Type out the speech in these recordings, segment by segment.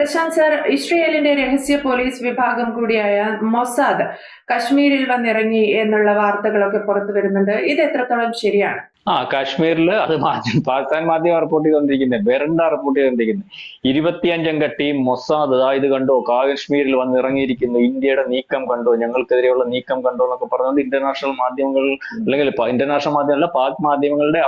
Prashant sir, ഇസ്രയേലിന്റെ രഹസ്യ police വിഭാഗം കൂടിയായ മൊസാദ് കശ്മീരിൽ വന്നിറങ്ങി എന്നുള്ള വാർത്തകളൊക്കെ പുറത്തു വരുന്നുണ്ട്. ഇത് എത്രത്തോളം ശരിയാണ്? കാശ്മീരിൽ അത് പാകിസ്ഥാൻ മാധ്യമം റിപ്പോർട്ട് ചെയ്തുകൊണ്ടിരിക്കുന്നത്, ബെറണ്ട റിപ്പോർട്ട് ചെയ്തുകൊണ്ടിരിക്കുന്നത് 25-അംഗ ടീം മൊസാദ് ഇത് കണ്ടോ, കാശ്മീരിൽ വന്ന് ഇറങ്ങിയിരിക്കുന്നു, ഇന്ത്യയുടെ നീക്കം കണ്ടോ, ഞങ്ങൾക്കെതിരെയുള്ള നീക്കം കണ്ടോ എന്നൊക്കെ പറഞ്ഞുകൊണ്ട് ഇന്റർനാഷണൽ മാധ്യമങ്ങൾ, അല്ലെങ്കിൽ ഇന്റർനാഷണൽ മാധ്യമമല്ല, പാക് മാധ്യമങ്ങളുടെ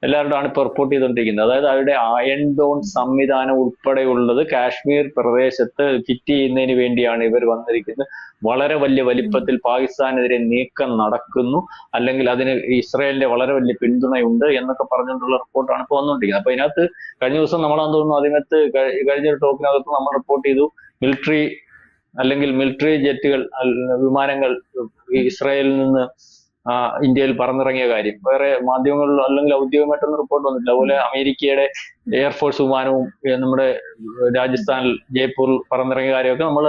എല്ലാവരുടെയാണ് ഇപ്പൊ റിപ്പോർട്ട് ചെയ്തുകൊണ്ടിരിക്കുന്നത്. അതായത് അവരുടെ അയൺ ഡോൺ സംവിധാനം ഉൾപ്പെടെയുള്ളത് കാശ്മീർ പ്രദേശത്ത് ഫിറ്റ് ചെയ്യുന്നതിന് വേണ്ടിയാണ് ഇവർ വന്നിരിക്കുന്നത്. വളരെ വലിയ വലിപ്പത്തിൽ പാകിസ്ഥാനെതിരെ നീക്കം നടക്കുന്നു, അല്ലെങ്കിൽ അതിന് ഇസ്രായേലിന്റെ വളരെ വലിയ പിന്തുണയുണ്ട് എന്നൊക്കെ പറഞ്ഞുകൊണ്ടുള്ള റിപ്പോർട്ടാണ് ഇപ്പോൾ വന്നുകൊണ്ടിരിക്കുന്നത്. അപ്പൊ ഇതിനകത്ത് കഴിഞ്ഞ ദിവസം നമ്മളാന്ന് തോന്നുന്നു അതിനകത്ത് കഴിഞ്ഞൊരു ടോക്കിനകത്ത് നമ്മൾ റിപ്പോർട്ട് ചെയ്തു, മിലിറ്ററി ജെറ്റുകൾ, വിമാനങ്ങൾ ഇസ്രായേലിൽ നിന്ന് ഇന്ത്യയിൽ പറന്നിറങ്ങിയ കാര്യം വേറെ മാധ്യമങ്ങളിൽ അല്ലെങ്കിൽ ഔദ്യോഗികമായിട്ടൊന്നും റിപ്പോർട്ട് വന്നിട്ടില്ല. അതുപോലെ അമേരിക്കയുടെ എയർഫോഴ്സ് വിമാനവും നമ്മുടെ രാജസ്ഥാനിൽ ജയ്പൂരിൽ പറന്നിറങ്ങിയ കാര്യമൊക്കെ നമ്മൾ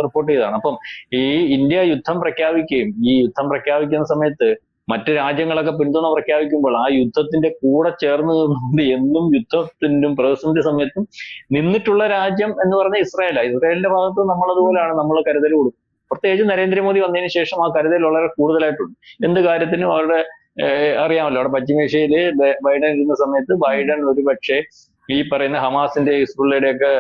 റിപ്പോർട്ട് ചെയ്തതാണ്. അപ്പം ഈ ഇന്ത്യ യുദ്ധം പ്രഖ്യാപിക്കുന്ന സമയത്ത് മറ്റു രാജ്യങ്ങളൊക്കെ പിന്തുണ പ്രഖ്യാപിക്കുമ്പോൾ ആ യുദ്ധത്തിന്റെ കൂടെ ചേർന്ന് നിന്നുകൊണ്ട് എന്നും യുദ്ധത്തിനും പ്രതിസന്ധി സമയത്തും നിന്നിട്ടുള്ള രാജ്യം എന്ന് പറഞ്ഞാൽ ഇസ്രായേലാണ്. ഇസ്രായേലിന്റെ ഭാഗത്ത് നമ്മളതുപോലെയാണ് നമ്മൾ കരുതൽ കൊടുക്കും. പ്രത്യേകിച്ച് നരേന്ദ്രമോദി വന്നതിന് ശേഷം ആ കരുതൽ വളരെ കൂടുതലായിട്ടുണ്ട്. എന്ത് കാര്യത്തിനും അവരുടെ അറിയാമല്ലോ, അവിടെ പശ്ചിമേഷ്യയില് ബൈഡൻ ഇരുന്ന സമയത്ത് ബൈഡൻ ഒരുപക്ഷെ ഈ പറയുന്ന ഹമാസിന്റെ ഹിസ്ബുള്ളയുടെ ഒക്കെ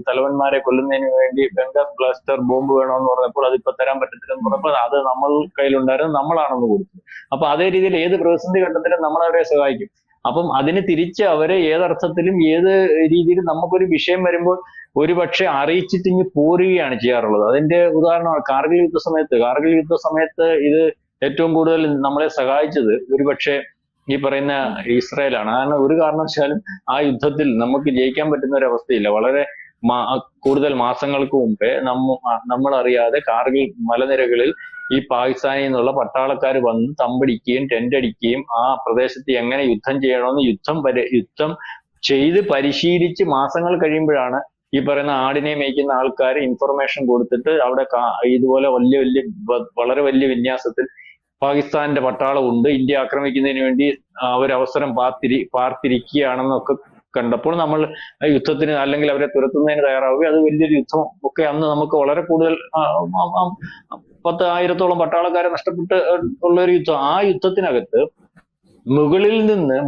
തലവന്മാരെ കൊല്ലുന്നതിന് വേണ്ടി ബംഗാൾ ക്ലസ്റ്റർ ബോംബ് വേണമെന്ന് പറഞ്ഞപ്പോൾ അതിപ്പോ തരാൻ പറ്റത്തില്ലെന്ന് പറഞ്ഞപ്പോൾ അത് നമ്മൾ കയ്യിലുണ്ടായിരുന്നു, നമ്മളാണെന്ന് കൊടുത്തത്. അപ്പൊ അതേ രീതിയിൽ ഏത് പ്രതിസന്ധി ഘട്ടത്തിലും നമ്മൾ അവരെ സഹായിക്കും. അപ്പം അതിന് തിരിച്ച് അവരെ ഏതർത്ഥത്തിലും ഏത് രീതിയിലും നമുക്കൊരു വിഷയം വരുമ്പോൾ ഒരുപക്ഷെ അറിയിച്ചിട്ട് ഇങ്ങ് പോരുകയാണ് ചെയ്യാറുള്ളത്. അതിന്റെ ഉദാഹരണമാണ് കാർഗിൽ യുദ്ധ സമയത്ത് ഇത് ഏറ്റവും കൂടുതൽ നമ്മളെ സഹായിച്ചത് ഒരുപക്ഷെ ഈ പറയുന്ന ഇസ്രായേലാണ്. കാരണം ഒരു കാരണവശാലും ആ യുദ്ധത്തിൽ നമുക്ക് ജയിക്കാൻ പറ്റുന്ന ഒരു അവസ്ഥയില്ല. വളരെ കൂടുതൽ മാസങ്ങൾക്ക് മുമ്പേ നമ്മൾ അറിയാതെ കാർഗിൽ മലനിരകളിൽ ഈ പാകിസ്ഥാനിൽ നിന്നുള്ള പട്ടാളക്കാർ വന്ന് തമ്പടിക്കുകയും ടെന്റ് അടിക്കുകയും ആ പ്രദേശത്ത് എങ്ങനെ യുദ്ധം ചെയ്യണമെന്ന് യുദ്ധം ചെയ്ത് പരിശീലിച്ച് മാസങ്ങൾ കഴിയുമ്പോഴാണ് ഈ പറയുന്ന ആടിനെ മേയ്ക്കുന്ന ആൾക്കാർ ഇൻഫർമേഷൻ കൊടുത്തിട്ട് അവിടെ ഇതുപോലെ വളരെ വലിയ വിന്യാസത്തിൽ പാകിസ്ഥാന്റെ പട്ടാളമുണ്ട്, ഇന്ത്യ ആക്രമിക്കുന്നതിന് വേണ്ടി അവരവസരം പാർത്തിരിക്കുകയാണെന്നൊക്കെ കണ്ടപ്പോൾ നമ്മൾ യുദ്ധത്തിന് അല്ലെങ്കിൽ അവരെ തുരത്തുന്നതിന് തയ്യാറാവുകയും അത് വലിയൊരു യുദ്ധം ഒക്കെ അന്ന് നമുക്ക് വളരെ കൂടുതൽ 10,000-ഓളം പട്ടാളക്കാരെ നഷ്ടപ്പെട്ട് ഉള്ള ഒരു യുദ്ധം. ആ യുദ്ധത്തിനകത്ത്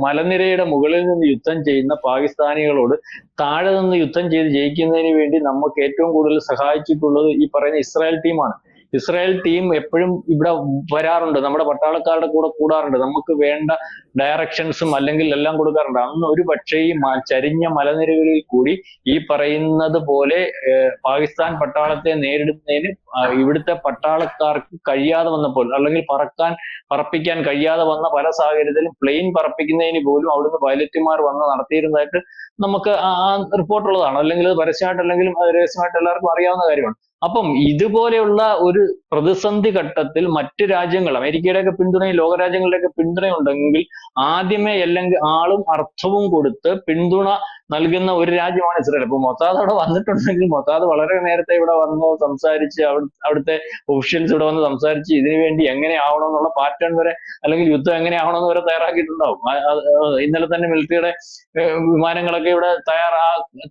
മലനിരയുടെ മുകളിൽ നിന്ന് യുദ്ധം ചെയ്യുന്ന പാകിസ്ഥാനികളോട് താഴെ നിന്ന് യുദ്ധം ചെയ്ത് ജയിക്കുന്നതിന് വേണ്ടി നമുക്ക് ഏറ്റവും കൂടുതൽ സഹായിച്ചിട്ടുള്ളത് ഈ പറയുന്ന ഇസ്രായേൽ ടീമാണ്. ഇസ്രായേൽ ടീം എപ്പോഴും ഇവിടെ വരാറുണ്ട്, നമ്മുടെ പട്ടാളക്കാരുടെ കൂടെ കൂടാറുണ്ട്, നമുക്ക് വേണ്ട ഡയറക്ഷൻസും അല്ലെങ്കിൽ എല്ലാം കൊടുക്കാറുണ്ട്. അന്ന് ഒരു പക്ഷേ ഈ ചരിഞ്ഞ മലനിരകളിൽ കൂടി ഈ പറയുന്നത് പോലെ പാകിസ്ഥാൻ പട്ടാളത്തെ നേരിടുന്നതിന് ഇവിടുത്തെ പട്ടാളക്കാർക്ക് കഴിയാതെ വന്നപ്പോൾ, അല്ലെങ്കിൽ പറപ്പിക്കാൻ കഴിയാതെ വന്ന പല സാഹചര്യത്തിലും പ്ലെയിൻ പറപ്പിക്കുന്നതിന് പോലും അവിടുന്ന് പൈലറ്റുമാർ വന്ന് നടത്തിയിരുന്നതായിട്ട് നമുക്ക് ആ റിപ്പോർട്ടുള്ളതാണ്. അല്ലെങ്കിൽ അത് പരസ്യമായിട്ട് അല്ലെങ്കിൽ രഹസ്യമായിട്ട് എല്ലാവർക്കും അറിയാവുന്ന കാര്യമാണ്. അപ്പം ഇതുപോലെയുള്ള ഒരു പ്രതിസന്ധി ഘട്ടത്തിൽ മറ്റ് രാജ്യങ്ങൾ, അമേരിക്കയുടെയൊക്കെ പിന്തുണയും ലോകരാജ്യങ്ങളുടെയൊക്കെ പിന്തുണയുണ്ടെങ്കിൽ ആദ്യമേ അല്ലെങ്കിൽ ആളും അർത്ഥവും കൊടുത്ത് പിന്തുണ നൽകുന്ന ഒരു രാജ്യമാണ് ഇസ്രായേൽ. അപ്പൊ മൊസാദ് അവിടെ വന്നിട്ടുണ്ടെങ്കിൽ മൊസാദ് വളരെ നേരത്തെ ഇവിടെ വന്ന് സംസാരിച്ച് അവിടുത്തെ ഒഫീഷ്യൽസ് ഇവിടെ വന്ന് സംസാരിച്ച് ഇതിനു വേണ്ടി എങ്ങനെ ആവണം എന്നുള്ള പാറ്റേൺ വരെ, അല്ലെങ്കിൽ യുദ്ധം എങ്ങനെ ആവണമെന്ന് വരെ തയ്യാറാക്കിയിട്ടുണ്ടാവും. ഇന്നലെ തന്നെ മിലിറ്ററിയുടെ വിമാനങ്ങളൊക്കെ ഇവിടെ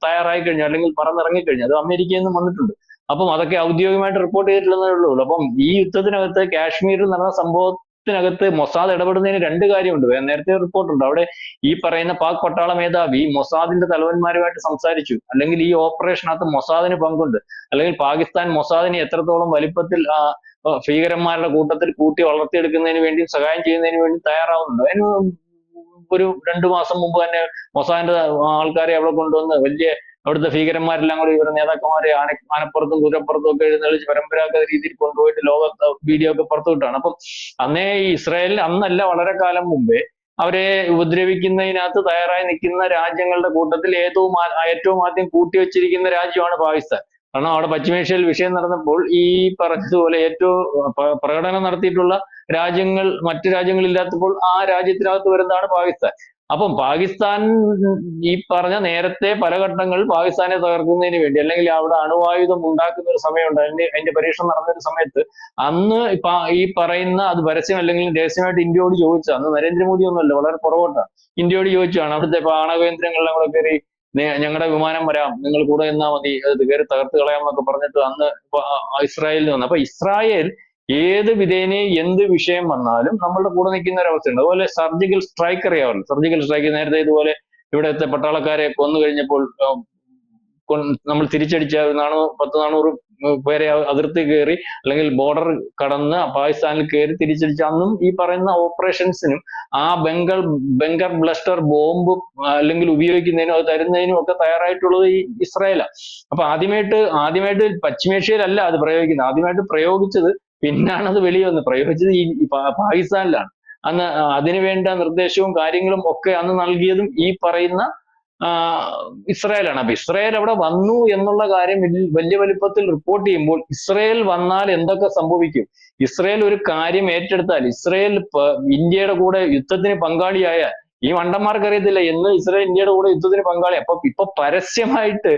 തയ്യാറായി കഴിഞ്ഞു, അല്ലെങ്കിൽ പറന്നിറങ്ങിക്കഴിഞ്ഞു. അത് അമേരിക്കയിൽ നിന്നും വന്നിട്ടുണ്ട്. അപ്പം അതൊക്കെ ഔദ്യോഗികമായിട്ട് റിപ്പോർട്ട് ചെയ്തിട്ടുള്ളതേ ഉള്ളൂ. അപ്പം ഈ യുദ്ധത്തിനകത്ത് കാശ്മീരിൽ നടന്ന സംഭവത്തിനകത്ത് മൊസാദ് ഇടപെടുന്നതിന് രണ്ട് കാര്യമുണ്ട്. നേരത്തെ റിപ്പോർട്ടുണ്ട്, അവിടെ ഈ പറയുന്ന പാക് പട്ടാള മേധാവി മൊസാദിന്റെ തലവന്മാരുമായിട്ട് സംസാരിച്ചു, അല്ലെങ്കിൽ ഈ ഓപ്പറേഷനകത്ത് മൊസാദിന് പങ്കുണ്ട്, അല്ലെങ്കിൽ പാകിസ്ഥാൻ മൊസാദിനെ എത്രത്തോളം വലിപ്പത്തിൽ ഭീകരന്മാരുടെ കൂട്ടത്തിൽ കൂട്ടി വളർത്തിയെടുക്കുന്നതിന് വേണ്ടി സഹായം ചെയ്യുന്നതിന് വേണ്ടി തയ്യാറാവുന്നുണ്ട്. അതിന് ഒരു 2 മാസം മുമ്പ് തന്നെ മൊസാദിന്റെ ആൾക്കാരെ അവിടെ കൊണ്ടുവന്ന് അവിടുത്തെ ഭീകരന്മാരെല്ലാം കൂടി ഇവരുടെ നേതാക്കന്മാരെ ആനപ്പുറത്തും കുതിരപ്പുറത്തും ഒക്കെ എഴുന്നള്ളിച്ച് പരമ്പരാഗത രീതിയിൽ കൊണ്ടുപോയിട്ട് ലോകത്ത് വീഡിയോ ഒക്കെ പുറത്തു വിട്ടാണ്. അപ്പം അന്നേ ഈ ഇസ്രായേലിൽ അന്നല്ല, വളരെ കാലം മുമ്പേ അവരെ ഉപദ്രവിക്കുന്നതിനകത്ത് തയ്യാറായി നിൽക്കുന്ന രാജ്യങ്ങളുടെ കൂട്ടത്തിൽ ഏറ്റവും ആദ്യം കൂട്ടിവെച്ചിരിക്കുന്ന രാജ്യമാണ് പാകിസ്ഥാൻ. കാരണം അവിടെ പശ്ചിമേഷ്യയിൽ വിഷയം നടന്നപ്പോൾ ഈ പറഞ്ഞതുപോലെ ഏറ്റവും പ്രകടനം നടത്തിയിട്ടുള്ള രാജ്യങ്ങൾ മറ്റു രാജ്യങ്ങളില്ലാത്തപ്പോൾ ആ രാജ്യത്തിനകത്ത് വരുന്നതാണ് പാകിസ്ഥാൻ. അപ്പം പാകിസ്ഥാൻ ഈ പറഞ്ഞ നേരത്തെ പല ഘട്ടങ്ങളിൽ പാകിസ്ഥാനെ തകർക്കുന്നതിന് വേണ്ടി, അല്ലെങ്കിൽ അവിടെ അണുവായുധം ഉണ്ടാക്കുന്ന ഒരു സമയമുണ്ട്, അതിന്റെ പരീക്ഷണം നടന്ന ഒരു സമയത്ത് അന്ന് ഈ പറയുന്ന അത് പരസ്യം അല്ലെങ്കിൽ രഹസ്യമായിട്ട് ഇന്ത്യയോട് ചോദിച്ചു. അന്ന് നരേന്ദ്രമോദി ഒന്നുമല്ല, വളരെ പുറകോട്ടാണ്, ഇന്ത്യയോട് ചോദിച്ചാണ് അവിടുത്തെ ആണവ കേന്ദ്രങ്ങളെല്ലാം കൂടെ കയറി ഞങ്ങളുടെ വിമാനം വരാം, നിങ്ങൾ കൂടെ നിന്നാ മതി, അത് കയറി തകർത്ത് കളയാം എന്നൊക്കെ പറഞ്ഞിട്ട് അന്ന് ഇസ്രായേലിൽ വന്നു. അപ്പൊ ഇസ്രായേൽ ഏത് വിധേനയും എന്ത് വിഷയം വന്നാലും നമ്മളുടെ കൂടെ നിൽക്കുന്ന ഒരു അവസ്ഥയുണ്ട്. അതുപോലെ സർജിക്കൽ സ്ട്രൈക്ക് അറിയാമല്ലോ. സർജിക്കൽ സ്ട്രൈക്ക് നേരത്തെ ഇതുപോലെ ഇവിടുത്തെ പട്ടാളക്കാരെ കൊന്നു കഴിഞ്ഞപ്പോൾ നമ്മൾ തിരിച്ചടിച്ച 10-400 പേരെ അതിർത്തി കയറി അല്ലെങ്കിൽ ബോർഡർ കടന്ന് പാകിസ്ഥാനിൽ കയറി തിരിച്ചടിച്ച അന്നും ഈ പറയുന്ന ഓപ്പറേഷൻസിനും ആ ബങ്കർ ബ്ലസ്റ്റർ ബോംബ് അല്ലെങ്കിൽ ഉപയോഗിക്കുന്നതിനും അത് തരുന്നതിനും ഒക്കെ തയ്യാറായിട്ടുള്ളത് ഈ ഇസ്രായേലാണ്. അപ്പൊ ആദ്യമായിട്ട് പശ്ചിമേഷ്യയിലല്ല അത് പ്രയോഗിക്കുന്നത്. ആദ്യമായിട്ട് പ്രയോഗിച്ചത്, പിന്നാണ് അത് വെളിയിൽ വന്നത്, പ്രയോഗിച്ചത് ഈ പാകിസ്ഥാനിലാണ്. അന്ന് അതിനുവേണ്ട നിർദ്ദേശവും കാര്യങ്ങളും ഒക്കെ അന്ന് നൽകിയതും ഈ പറയുന്ന ഇസ്രായേലാണ്. അപ്പൊ ഇസ്രായേൽ അവിടെ വന്നു എന്നുള്ള കാര്യം വലിയ വലിപ്പത്തിൽ റിപ്പോർട്ട് ചെയ്യുമ്പോൾ ഇസ്രായേൽ വന്നാൽ എന്തൊക്കെ സംഭവിക്കും? ഇസ്രായേൽ ഒരു കാര്യം ഏറ്റെടുത്താൽ, ഇസ്രായേൽ ഇന്ത്യയുടെ കൂടെ യുദ്ധത്തിന് പങ്കാളിയായാൽ, ഈ മണ്ടന്മാർക്ക് അറിയത്തില്ല എന്ന് ഇസ്രായേൽ ഇന്ത്യയുടെ കൂടെ യുദ്ധത്തിന് പങ്കാളി. അപ്പൊ ഇപ്പൊ പരസ്യമായിട്ട്,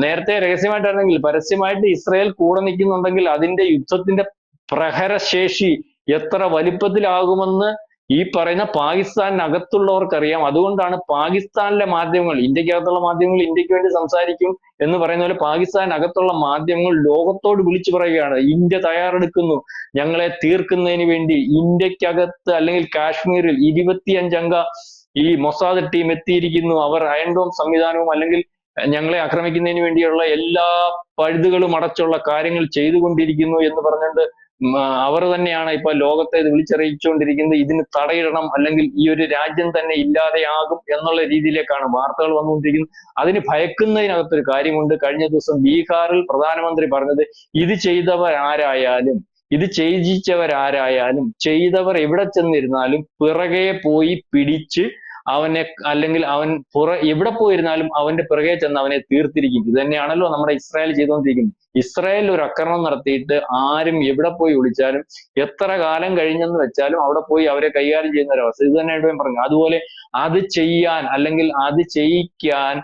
നേരത്തെ രഹസ്യമായിട്ടാണെങ്കിൽ പരസ്യമായിട്ട് ഇസ്രായേൽ കൂടെ നിൽക്കുന്നുണ്ടെങ്കിൽ അതിന്റെ യുദ്ധത്തിന്റെ പ്രഹരശേഷി എത്ര വലിപ്പത്തിലാകുമെന്ന് ഈ പറയുന്ന പാകിസ്ഥാനകത്തുള്ളവർക്കറിയാം. അതുകൊണ്ടാണ് പാകിസ്ഥാനിലെ മാധ്യമങ്ങൾ, ഇന്ത്യക്കകത്തുള്ള മാധ്യമങ്ങൾ ഇന്ത്യക്ക് വേണ്ടി സംസാരിക്കും എന്ന് പറയുന്ന പോലെ പാകിസ്ഥാനകത്തുള്ള മാധ്യമങ്ങൾ ലോകത്തോട് വിളിച്ചു പറയുകയാണ്, ഇന്ത്യ തയ്യാറെടുക്കുന്നു ഞങ്ങളെ തീർക്കുന്നതിന് വേണ്ടി. ഇന്ത്യക്കകത്ത് അല്ലെങ്കിൽ കാശ്മീരിൽ 25 അംഗ ഈ മൊസാദ് ടീം എത്തിയിരിക്കുന്നു. അവർ അയൺ ഡോം സംവിധാനവും അല്ലെങ്കിൽ ഞങ്ങളെ ആക്രമിക്കുന്നതിന് വേണ്ടിയുള്ള എല്ലാ പഴുതുകളും അടച്ചുള്ള കാര്യങ്ങൾ ചെയ്തുകൊണ്ടിരിക്കുന്നു എന്ന് പറഞ്ഞുകൊണ്ട് അവർ തന്നെയാണ് ഇപ്പൊ ലോകത്തെ ഇത് വിളിച്ചറിയിച്ചുകൊണ്ടിരിക്കുന്നത്. ഇതിന് തടയിടണം, അല്ലെങ്കിൽ ഈ ഒരു രാജ്യം തന്നെ ഇല്ലാതെയാകും എന്നുള്ള രീതിയിലേക്കാണ് വാർത്തകൾ വന്നുകൊണ്ടിരിക്കുന്നത്. അതിന് ഭയക്കുന്നതിനകത്തൊരു കാര്യമുണ്ട്. കഴിഞ്ഞ ദിവസം ബീഹാറിൽ പ്രധാനമന്ത്രി പറഞ്ഞത്, ഇത് ചെയ്തവരാരായാലും, ഇത് ചെയ്യിച്ചവരാരായാലും, ചെയ്തവർ എവിടെ ചെന്നിരുന്നാലും പിറകെ പോയി പിടിച്ച് അവനെ, അല്ലെങ്കിൽ അവൻ എവിടെ പോയിരുന്നാലും അവന്റെ പിറകെ ചെന്ന് അവനെ തീർത്തിരിക്കും. ഇത് തന്നെയാണല്ലോ നമ്മുടെ ഇസ്രായേൽ ചെയ്തുകൊണ്ടിരിക്കുന്നത്. ഇസ്രായേൽ ഒരു ആക്രമണം നടത്തിയിട്ട് ആരും എവിടെ പോയി വിളിച്ചാലും എത്ര കാലം കഴിഞ്ഞെന്ന് വെച്ചാലും അവിടെ പോയി അവരെ കൈകാര്യം ചെയ്യുന്ന ഒരു അവസ്ഥ. ഇത് തന്നെ ഞാൻ പറഞ്ഞു. അതുപോലെ അത് ചെയ്യാൻ അല്ലെങ്കിൽ അത് ചെയ്യിക്കാൻ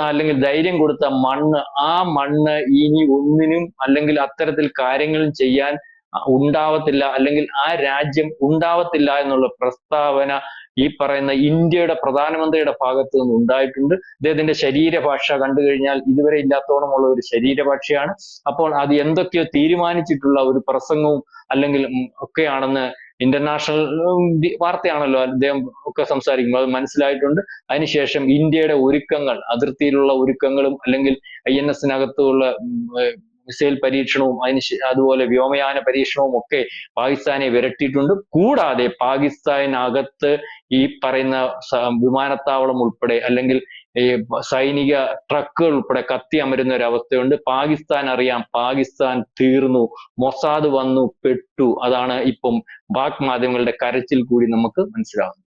അല്ലെങ്കിൽ ധൈര്യം കൊടുത്ത മണ്ണ്, ആ മണ്ണ് ഇനി ഒന്നിനും അല്ലെങ്കിൽ അത്തരത്തിൽ കാര്യങ്ങളും ചെയ്യാൻ ഉണ്ടാവത്തില്ല, അല്ലെങ്കിൽ ആ രാജ്യം ഉണ്ടാവത്തില്ല എന്നുള്ള പ്രസ്താവന ഈ പറയുന്ന ഇന്ത്യയുടെ പ്രധാനമന്ത്രിയുടെ ഭാഗത്ത് നിന്ന് ഉണ്ടായിട്ടുണ്ട്. അദ്ദേഹത്തിന്റെ ശരീരഭാഷ കണ്ടു കഴിഞ്ഞാൽ ഇതുവരെ ഇല്ലാത്തോളമുള്ള ഒരു ശരീരഭാഷയാണ്. അപ്പോൾ അത് എന്തൊക്കെയോ തീരുമാനിച്ചിട്ടുള്ള ഒരു പ്രസംഗവും അല്ലെങ്കിൽ ഒക്കെയാണെന്ന് ഇന്റർനാഷണൽ വാർത്തയാണല്ലോ അദ്ദേഹം ഒക്കെ സംസാരിക്കുമ്പോൾ അത് മനസ്സിലായിട്ടുണ്ട്. അതിനുശേഷം ഇന്ത്യയുടെ ഒരുക്കങ്ങൾ, അതിർത്തിയിലുള്ള ഒരുക്കങ്ങളും അല്ലെങ്കിൽ INS-നകത്തുള്ള മിസൈൽ പരീക്ഷണവും അതുപോലെ വ്യോമയാന പരീക്ഷണവും ഒക്കെ പാകിസ്ഥാനെ വിരട്ടിയിട്ടുണ്ട്. കൂടാതെ പാകിസ്ഥാനകത്ത് ഈ പറയുന്ന വിമാനത്താവളം ഉൾപ്പെടെ അല്ലെങ്കിൽ ഈ സൈനിക ട്രക്കുകൾ ഉൾപ്പെടെ കത്തി അമരുന്ന ഒരു അവസ്ഥയുണ്ട്. പാകിസ്ഥാൻ അറിയാം, പാകിസ്ഥാൻ തീർന്നു, മൊസാദ് വന്നു, പെട്ടു. അതാണ് ഇപ്പം പാക് മാധ്യമങ്ങളുടെ കരച്ചിൽ കൂടി നമുക്ക് മനസ്സിലാവുന്നത്.